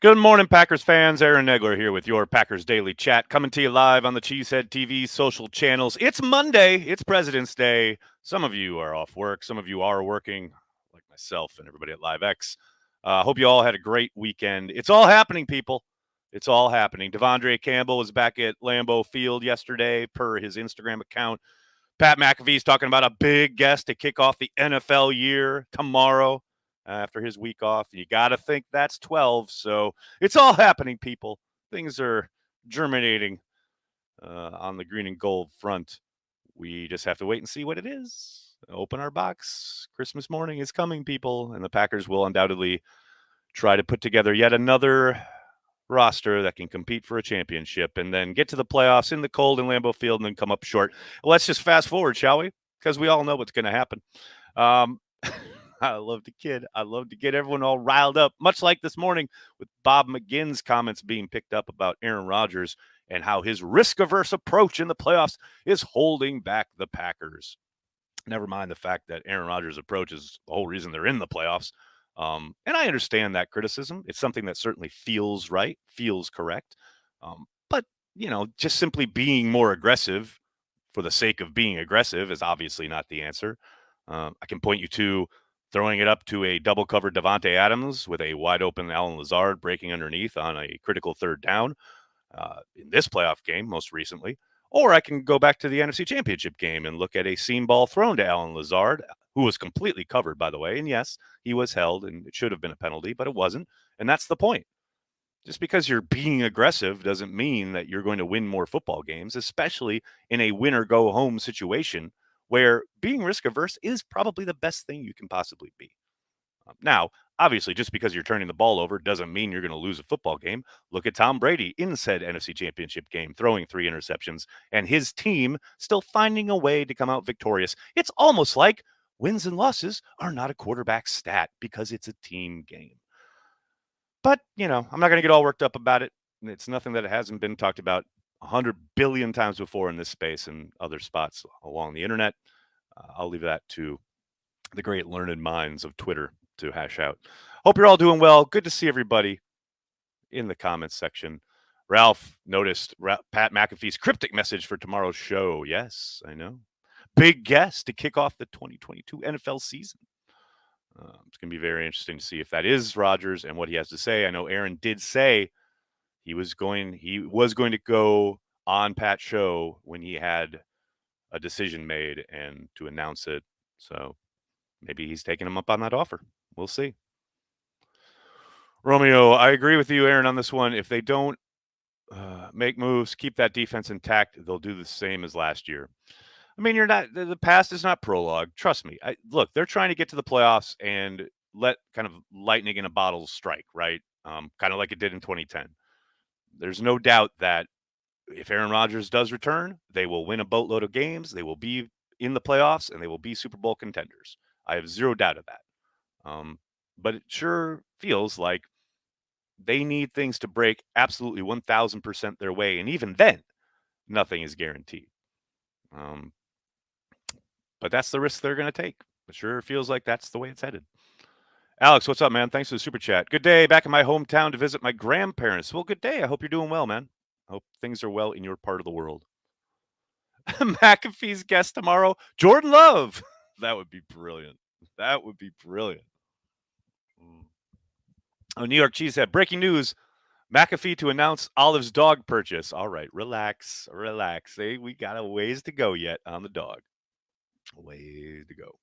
Good morning, Packers fans. Aaron Negler here with your Packers Daily Chat, coming to you live on the Cheesehead TV social channels. It's Monday. It's President's Day. Some of you are off work. Some of you are working, like myself and everybody at LiveX. Hope you all had a great weekend. It's all happening, people. It's all happening. Devondre Campbell was back at Lambeau Field yesterday, per his Instagram account. Pat McAfee's talking about a big guest to kick off the NFL year tomorrow after his week off. You got to think that's 12. So it's all happening, people. Things are germinating on the green and gold front. We just have to wait and see what it is. Open our box. Christmas morning is coming, people, and the Packers will undoubtedly try to put together yet another roster that can compete for a championship and then get to the playoffs in the cold in Lambeau Field and then come up short. Let's just fast forward, shall we? Because we all know what's going to happen. I love to kid. I love to get everyone all riled up, much like this morning with Bob McGinn's comments being picked up about Aaron Rodgers and how his risk-averse approach in the playoffs is holding back the Packers. Never mind the fact that Aaron Rodgers' approach is the whole reason they're in the playoffs. And I understand that criticism. It's something that certainly feels right, feels correct. But, just simply being more aggressive for the sake of being aggressive is obviously not the answer. I can point you to throwing it up to a double-covered Davante Adams with a wide-open Allen Lazard breaking underneath on a critical third down in this playoff game most recently. Or I can go back to the NFC Championship game and look at a seam ball thrown to Allen Lazard, who was completely covered, by the way. And yes, he was held, and it should have been a penalty, but it wasn't. And that's the point. Just because you're being aggressive doesn't mean that you're going to win more football games, especially in a win-or-go-home situation where being risk-averse is probably the best thing you can possibly be. Now, obviously, just because you're turning the ball over doesn't mean you're going to lose a football game. Look at Tom Brady in said NFC Championship game, throwing 3 interceptions, and his team still finding a way to come out victorious. It's almost like wins and losses are not a quarterback stat because it's a team game. But, I'm not going to get all worked up about it. It's nothing that hasn't been talked about 100 billion times before in this space and other spots along the internet. I'll leave that to the great learned minds of Twitter to hash out. Hope you're all doing well. Good to see everybody in the comments section. Ralph noticed Pat McAfee's cryptic message for tomorrow's show. Yes, I know. Big guest to kick off the 2022 NFL season. It's going to be very interesting to see if that is Rodgers and what he has to say. I know Aaron did say he was going to go on Pat's show when he had a decision made and to announce it. So maybe he's taking him up on that offer. We'll see. Romeo, I agree with you, Aaron, on this one. If they don't make moves, keep that defense intact, they'll do the same as last year. I mean, the past is not prologue. Trust me. Look, they're trying to get to the playoffs and let kind of lightning in a bottle strike, right? Kind of like it did in 2010. There's no doubt that if Aaron Rodgers does return, they will win a boatload of games. They will be in the playoffs and they will be Super Bowl contenders. I have zero doubt of that. But it sure feels like they need things to break absolutely 1,000% their way. And even then, nothing is guaranteed. But that's the risk they're going to take. It sure feels like that's the way it's headed. Alex, what's up, man? Thanks for the super chat. Good day. Back in my hometown to visit my grandparents. Well, good day. I hope you're doing well, man. I hope things are well in your part of the world. McAfee's guest tomorrow, Jordan Love. That would be brilliant. That would be brilliant. Oh, New York Cheesehead. Breaking news. McAfee to announce Olive's dog purchase. All right, relax. Hey, we got a ways to go yet on the dog. Ways to go.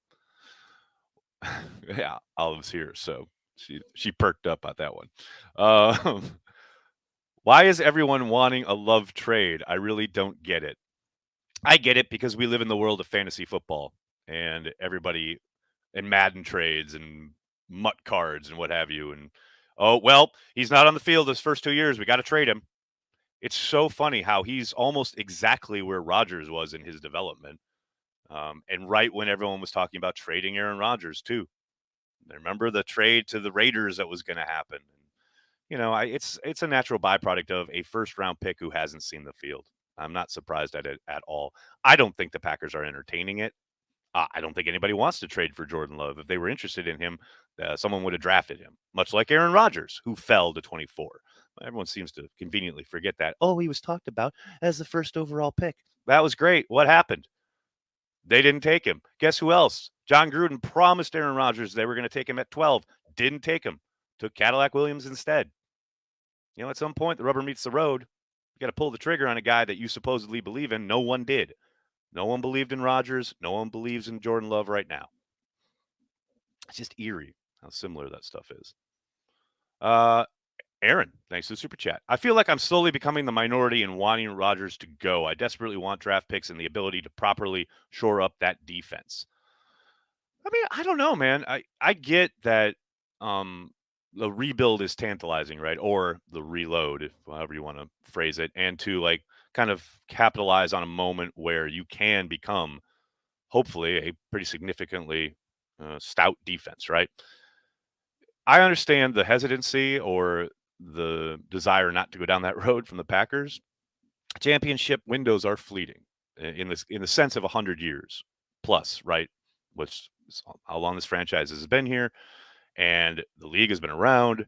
Yeah, Olive's here, so she perked up at that one. Why is everyone wanting a Love trade? I really don't get it. I get it because we live in the world of fantasy football and everybody and Madden trades and mutt cards and what have you. And he's not on the field his first 2 years. We got to trade him. It's so funny how he's almost exactly where Rodgers was in his development. And right when everyone was talking about trading Aaron Rodgers too. Remember the trade to the Raiders that was going to happen. It's a natural byproduct of a first-round pick who hasn't seen the field. I'm not surprised at it at all. I don't think the Packers are entertaining it. I don't think anybody wants to trade for Jordan Love. If they were interested in him, someone would have drafted him, much like Aaron Rodgers, who fell to 24. Everyone seems to conveniently forget that. Oh, he was talked about as the first overall pick. That was great. What happened? They didn't take him. Guess who else? John Gruden promised Aaron Rodgers they were going to take him at 12. Didn't take him. Took Cadillac Williams instead. At some point, the rubber meets the road. You got to pull the trigger on a guy that you supposedly believe in. No one did. No one believed in Rodgers. No one believes in Jordan Love right now. It's just eerie how similar that stuff is. Aaron, thanks for the super chat. I feel like I'm slowly becoming the minority in wanting Rodgers to go. I desperately want draft picks and the ability to properly shore up that defense. I mean, I don't know, man. I get that the rebuild is tantalizing, right? Or the reload, if however you want to phrase it, and to like kind of capitalize on a moment where you can become hopefully a pretty significantly stout defense, right? I understand the hesitancy or the desire not to go down that road from the Packers. Championship windows are fleeting in the sense of 100 years plus, right? Which is how long this franchise has been here, and the league has been around.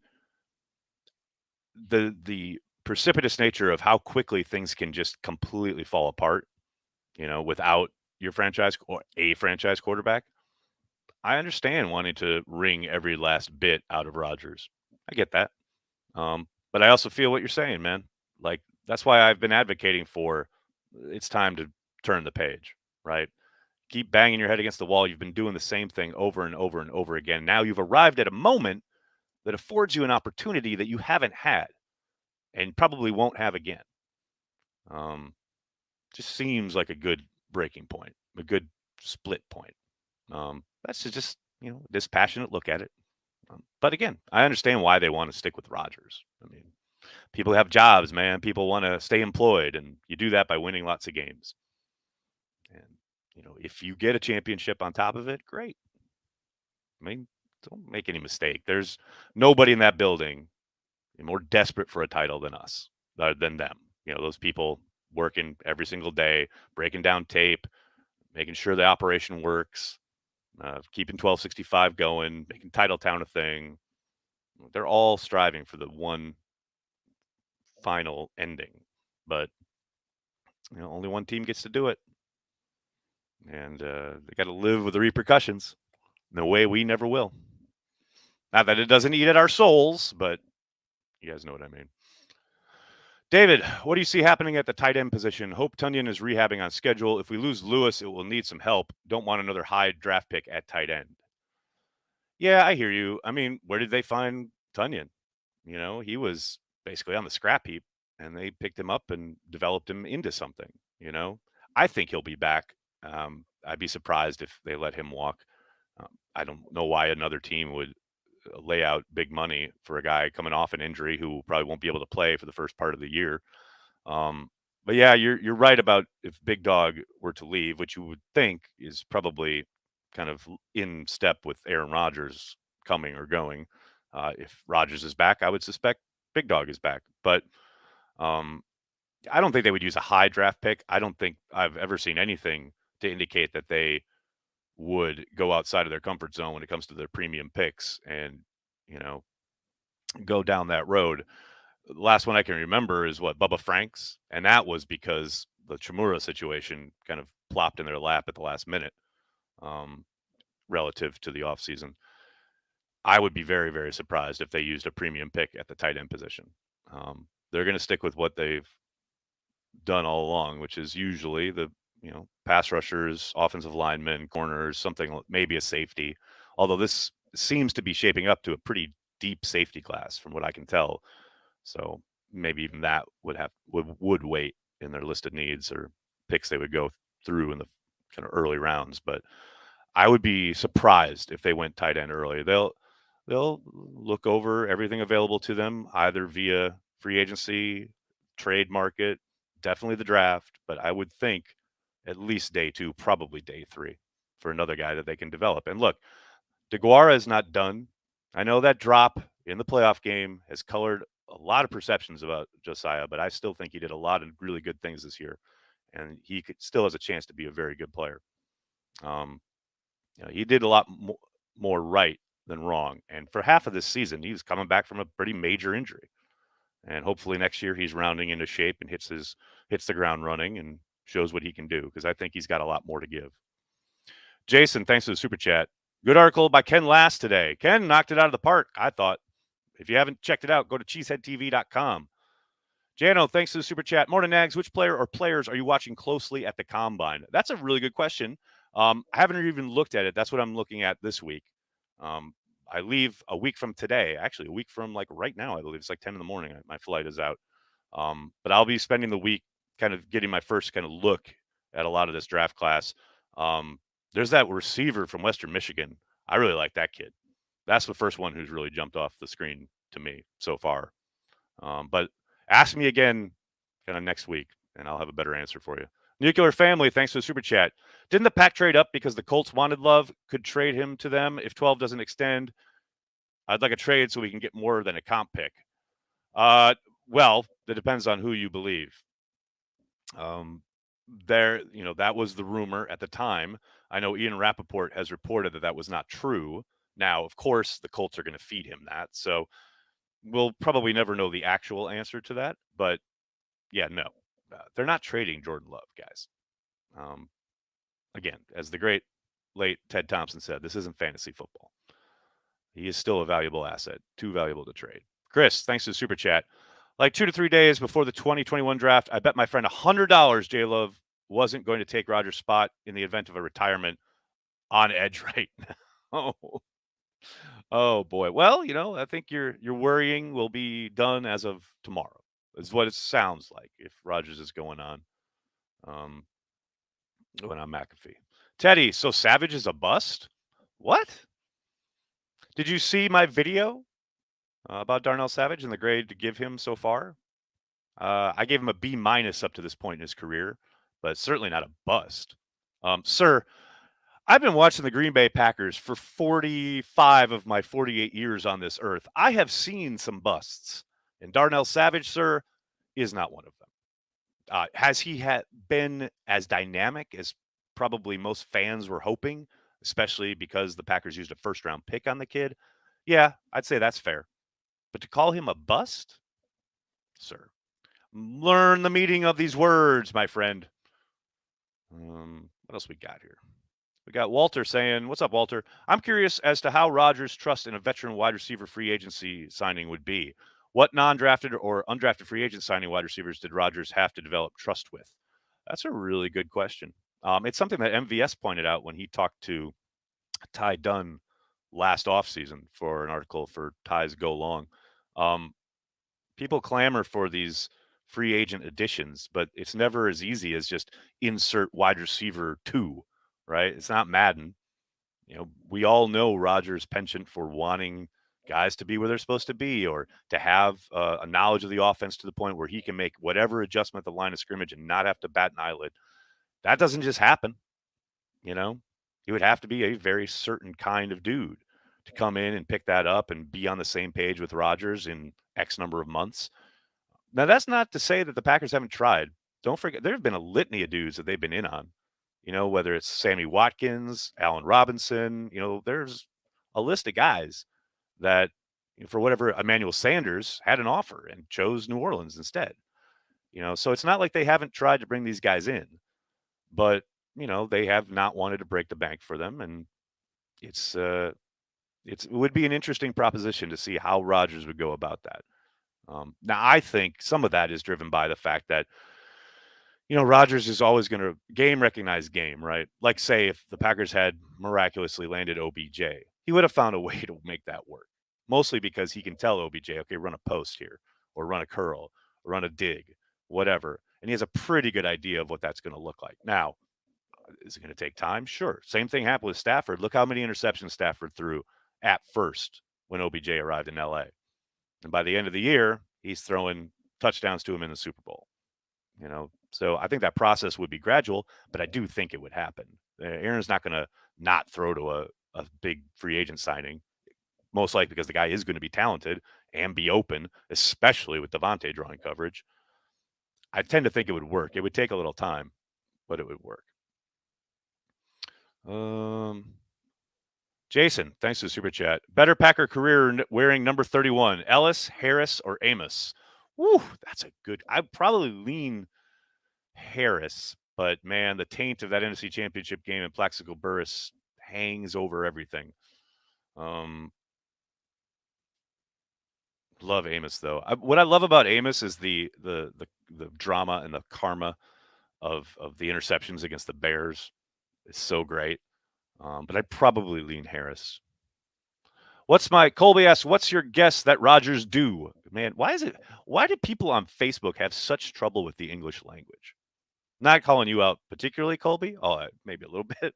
The precipitous nature of how quickly things can just completely fall apart, without your franchise or a franchise quarterback. I understand wanting to wring every last bit out of Rodgers. I get that. But I also feel what you're saying, man. Like, that's why I've been advocating for it's time to turn the page, right? Keep banging your head against the wall. You've been doing the same thing over and over and over again. Now you've arrived at a moment that affords you an opportunity that you haven't had and probably won't have again. Just seems like a good breaking point, a good split point. That's just, dispassionate look at it. But again, I understand why they want to stick with Rodgers. I mean, people have jobs, man. People want to stay employed, and you do that by winning lots of games. And, if you get a championship on top of it, great. I mean, don't make any mistake. There's nobody in that building more desperate for a title than us, than them. Those people working every single day, breaking down tape, making sure the operation works, keeping 1265 going, making Titletown a thing. They're all striving for the one final ending, but only one team gets to do it, and they got to live with the repercussions in a way we never will. Not that it doesn't eat at our souls, but you guys know what I mean. David, what do you see happening at the tight end position? Hope Tunyon is rehabbing on schedule. If we lose Lewis, it will need some help. Don't want another high draft pick at tight end. Yeah, I hear you. I mean, where did they find Tunyon? He was basically on the scrap heap, and they picked him up and developed him into something. I think he'll be back. I'd be surprised if they let him walk. I don't know why another team would lay out big money for a guy coming off an injury who probably won't be able to play for the first part of the year. But yeah, you're right about if Big Dog were to leave, which you would think is probably kind of in step with Aaron Rodgers coming or going. If Rodgers is back, I would suspect Big Dog is back. But I don't think they would use a high draft pick. I don't think I've ever seen anything to indicate that they would go outside of their comfort zone when it comes to their premium picks and, go down that road. The last one I can remember is Bubba Franks. And that was because the Chimura situation kind of plopped in their lap at the last minute relative to the offseason. I would be very, very surprised if they used a premium pick at the tight end position. They're going to stick with what they've done all along, which is usually the pass rushers, offensive linemen, corners, something, maybe a safety. Although this seems to be shaping up to a pretty deep safety class from what I can tell. So maybe even that would wait in their list of needs or picks they would go through in the kind of early rounds. But I would be surprised if they went tight end early. They'll look over everything available to them, either via free agency, trade market, definitely the draft. But I would think at least day 2, probably day 3 for another guy that they can develop. And look, DeGuara is not done. I know that drop in the playoff game has colored a lot of perceptions about Josiah, but I still think he did a lot of really good things this year, and he still has a chance to be a very good player. He did a lot more right than wrong. And for half of this season, he was coming back from a pretty major injury. And hopefully next year he's rounding into shape and hits the ground running and shows what he can do, because I think he's got a lot more to give. Jason, thanks for the super chat. Good article by Ken Last today. Ken knocked it out of the park, I thought. If you haven't checked it out, go to cheeseheadtv.com. Jano, thanks for the super chat. Morning, Nags. Which player or players are you watching closely at the Combine? That's a really good question. I haven't even looked at it. That's what I'm looking at this week. I leave a week from today. Actually, a week from like right now, I believe. It's like 10 in the morning. My flight is out. But I'll be spending the week kind of getting my first kind of look at a lot of this draft class. There's that receiver from Western Michigan. I really like that kid. That's the first one who's really jumped off the screen to me so far. But ask me again kind of next week, and I'll have a better answer for you. Nuclear Family, thanks for the super chat. Didn't the Pack trade up because the Colts wanted Love? Could trade him to them if 12 doesn't extend? I'd like a trade so we can get more than a comp pick. Well, it depends on who you believe. That was the rumor at the time. I know Ian Rappaport has reported that was not true. Now, of course, the Colts are going to feed him that. So we'll probably never know the actual answer to that. But yeah, no, they're not trading Jordan Love, guys. Again, as the great late Ted Thompson said, this isn't fantasy football. He is still a valuable asset, too valuable to trade. Chris, thanks for the super chat. Like 2 to 3 days before the 2021 draft, I bet my friend $100 J Love wasn't going to take Rodgers' spot in the event of a retirement. On edge right now. Oh boy. Well, I think your worrying will be done as of tomorrow. Is what it sounds like if Rodgers is going on. Going on McAfee. Teddy, so Savage is a bust? What? Did you see my video about Darnell Savage and the grade to give him so far? I gave him a B- up to this point in his career, but certainly not a bust. Sir, I've been watching the Green Bay Packers for 45 of my 48 years on this earth. I have seen some busts, and Darnell Savage, sir, is not one of them. Has he been as dynamic as probably most fans were hoping, especially because the Packers used a first-round pick on the kid? Yeah, I'd say that's fair. But to call him a bust? Sir, learn the meaning of these words, my friend. What else we got here? We got Walter saying, what's up, Walter? I'm curious as to how Rodgers' trust in a veteran wide receiver free agency signing would be. What non-drafted or undrafted free agent signing wide receivers did Rodgers have to develop trust with? That's a really good question. It's something that MVS pointed out when he talked to Ty Dunn last offseason for an article for Ty's Go Long. People clamor for these free agent additions, but it's never as easy as just insert wide receiver 2, right? It's not Madden. We all know Rodgers' penchant for wanting guys to be where they're supposed to be, or to have a knowledge of the offense to the point where he can make whatever adjustment at the line of scrimmage and not have to bat an eyelid. That doesn't just happen. He would have to be a very certain kind of dude to come in and pick that up and be on the same page with Rodgers in X number of months. Now, that's not to say that the Packers haven't tried. Don't forget, there have been a litany of dudes that they've been in on. Whether it's Sammy Watkins, Allen Robinson, there's a list of guys that, for whatever, Emmanuel Sanders had an offer and chose New Orleans instead. So it's not like they haven't tried to bring these guys in, but, they have not wanted to break the bank for them. And it would be an interesting proposition to see how Rodgers would go about that. Now, I think some of that is driven by the fact that, Rodgers is always going to recognize game, right? Like, say, if the Packers had miraculously landed OBJ, he would have found a way to make that work. Mostly because he can tell OBJ, okay, run a post here, or run a curl, or run a dig, whatever. And he has a pretty good idea of what that's going to look like. Now, is it going to take time? Sure. Same thing happened with Stafford. Look how many interceptions Stafford threw at first when OBJ arrived in LA. And by the end of the year, he's throwing touchdowns to him in the Super Bowl. So I think that process would be gradual, but I do think it would happen. Aaron's not going to not throw to a big free agent signing, most likely because the guy is going to be talented and be open, especially with Devontae drawing coverage. I tend to think it would work. It would take a little time, but it would work. Jason, thanks for the super chat. Better Packer career wearing number 31, Ellis, Harris, or Amos? Woo, that's a good. I'd probably lean Harris, but man, the taint of that NFC Championship game in Plaxico Burress hangs over everything. Love Amos though. What I love about Amos is the drama and the karma of the interceptions against the Bears. It's so great. But I'd probably lean Harris. Colby asks, what's your guess that Rodgers do? Man, why do people on Facebook have such trouble with the English language? Not calling you out particularly, Colby. Oh, maybe a little bit.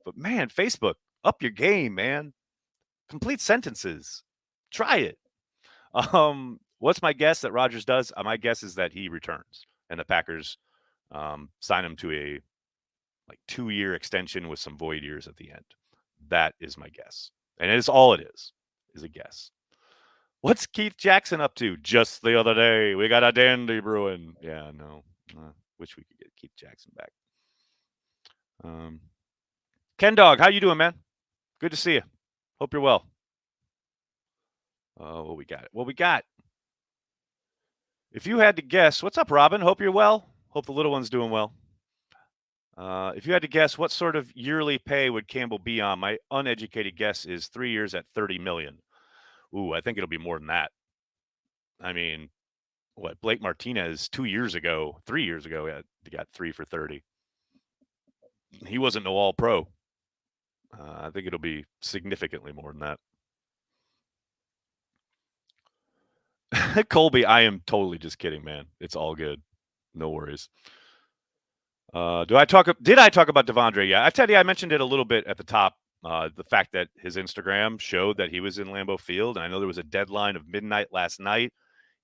But man, Facebook, up your game, man. Complete sentences. Try it. What's my guess that Rodgers does? My guess is that he returns and the Packers sign him to a 2-year extension with some void years at the end. That is my guess. And it's all it is a guess. What's Keith Jackson up to? Just the other day, we got a dandy brewing. Yeah, no. Wish we could get Keith Jackson back. Ken Dog, how you doing, man? Good to see you. Hope you're well. What we got? If you had to guess, what's up, Robin? Hope you're well. Hope the little one's doing well. If you had to guess, what sort of yearly pay would Campbell be on? My uneducated guess is 3 years at $30 million. Ooh, I think it'll be more than that. I mean, what, Blake Martinez 3 years ago, got 3 for 30. He wasn't no all-pro. I think it'll be significantly more than that. Colby, I am totally just kidding, man. It's all good. No worries. Did I talk about Devondre? Yeah, I tell you, I mentioned it a little bit at the top. The fact that his Instagram showed that he was in Lambeau Field. And I know there was a deadline of midnight last night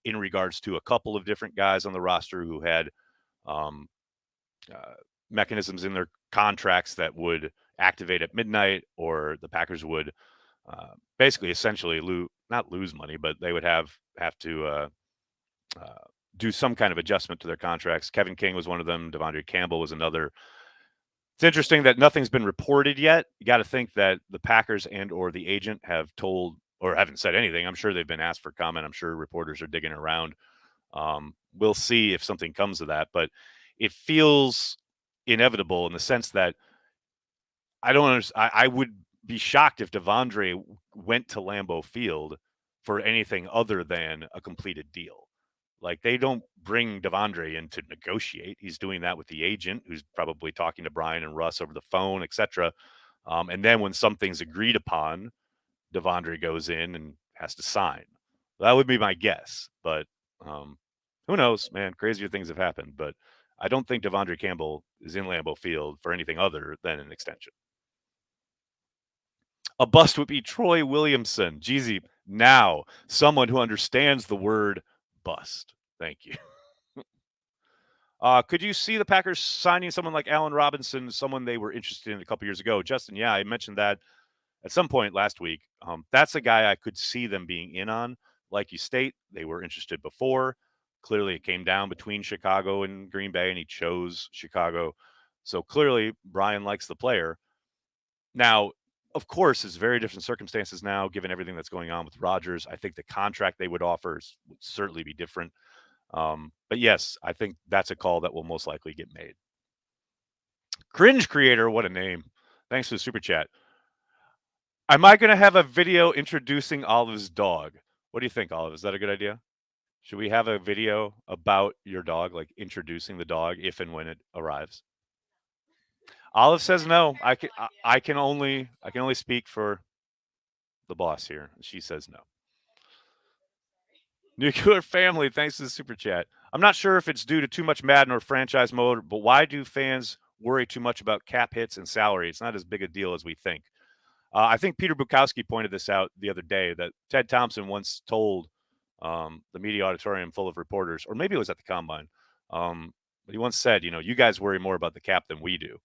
in regards to a couple of different guys on the roster who had mechanisms in their contracts that would activate at midnight, or the Packers would basically essentially not lose money, but they would have to do some kind of adjustment to their contracts. Kevin King was one of them. Devondre Campbell was another. It's interesting that nothing's been reported yet. You got to think that the Packers and or the agent have told or haven't said anything. I'm sure they've been asked for comment. I'm sure reporters are digging around. We'll see if something comes of that, but it feels inevitable in the sense that I would be shocked if Devondre went to Lambeau Field for anything other than a completed deal. Like, they don't bring Devondre in to negotiate. He's doing that with the agent, who's probably talking to Brian and Russ over the phone, etc. And then when something's agreed upon, Devondre goes in and has to sign. That would be my guess. But who knows, man? Crazier things have happened. But I don't think Devondre Campbell is in Lambeau Field for anything other than an extension. A bust would be Troy Williamson. Jeezy, now someone who understands the word bust. Thank you. Could you see the Packers signing someone like Allen Robinson, someone they were interested in a couple years ago? Justin, yeah, I mentioned that at some point last week. That's a guy I could see them being in on. Like you state, they were interested before. Clearly, it came down between Chicago and Green Bay, and he chose Chicago. So clearly, Brian likes the player. Now, of course, it's very different circumstances now, given everything that's going on with Rodgers. I think the contract they would offer would certainly be different. But yes, I think that's a call that will most likely get made. Cringe Creator, what a name. Thanks for the super chat. Am I going to have a video introducing Olive's dog? What do you think, Olive? Is that a good idea? Should we have a video about your dog, like introducing the dog if and when it arrives? Olive says no. I can only speak for the boss here. She says no. Nuclear Family, thanks to the super chat. I'm not sure if it's due to too much Madden or franchise mode, but why do fans worry too much about cap hits and salary? It's not as big a deal as we think. I think Peter Bukowski pointed this out the other day, that Ted Thompson once told the media auditorium full of reporters, or maybe it was at the Combine, but he once said, you guys worry more about the cap than we do.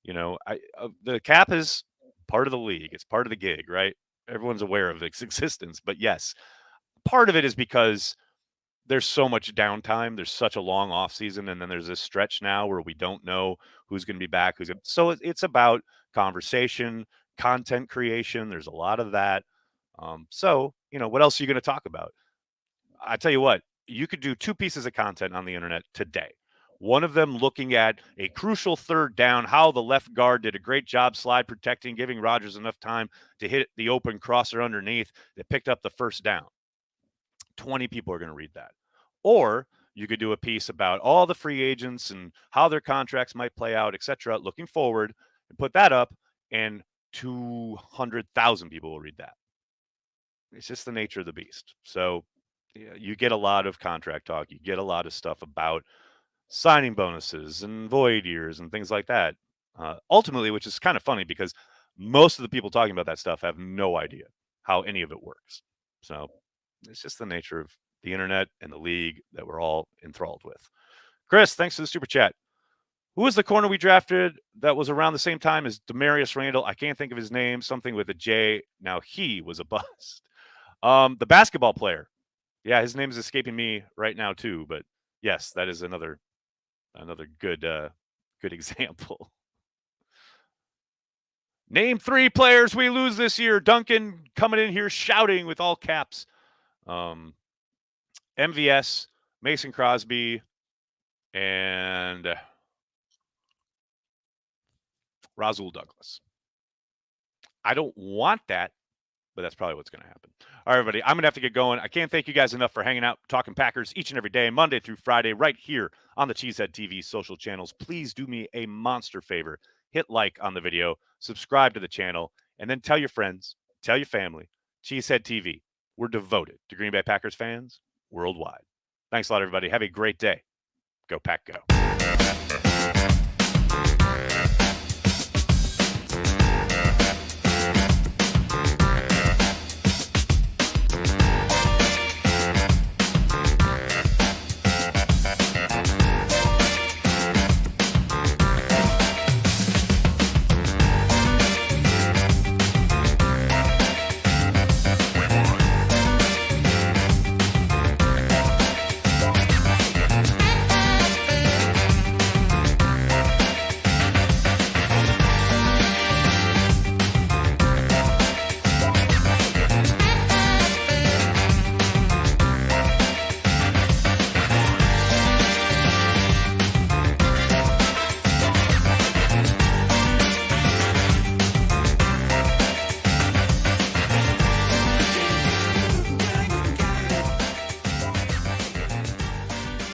The cap is part of the league. It's part of the gig, right? Everyone's aware of its existence. But yes, part of it is because there's so much downtime. There's such a long off season, and then there's this stretch now where we don't know who's going to be back. So it's about conversation, content creation. There's a lot of that. So, what else are you going to talk about? I tell you what, you could do 2 pieces of content on the internet today. One of them looking at a crucial third down, how the left guard did a great job slide protecting, giving Rodgers enough time to hit the open crosser underneath that picked up the first down. 20 people are going to read that. Or you could do a piece about all the free agents and how their contracts might play out, etc., looking forward, and put that up, and 200,000 people will read that. It's just the nature of the beast. So you get a lot of contract talk. You get a lot of stuff about signing bonuses and void years and things like that. Ultimately, which is kind of funny because most of the people talking about that stuff have no idea how any of it works. So it's just the nature of the internet and the league that we're all enthralled with. Chris, thanks for the super chat. Who was the corner we drafted that was around the same time as Demarius Randall? I can't think of his name. Something with a J. Now, he was a bust. The basketball player. Yeah, his name is escaping me right now too. But yes, that is another good example. Name 3 players we lose this year. Duncan coming in here shouting with all caps. MVS, Mason Crosby, and Rasul Douglas. I don't want that, but that's probably what's going to happen. All right, everybody, I'm going to have to get going. I can't thank you guys enough for hanging out, talking Packers each and every day, Monday through Friday, right here on the Cheesehead TV social channels. Please do me a monster favor. Hit like on the video, subscribe to the channel, and then tell your friends, tell your family. Cheesehead TV. We're devoted to Green Bay Packers fans worldwide. Thanks a lot, everybody. Have a great day. Go Pack, go.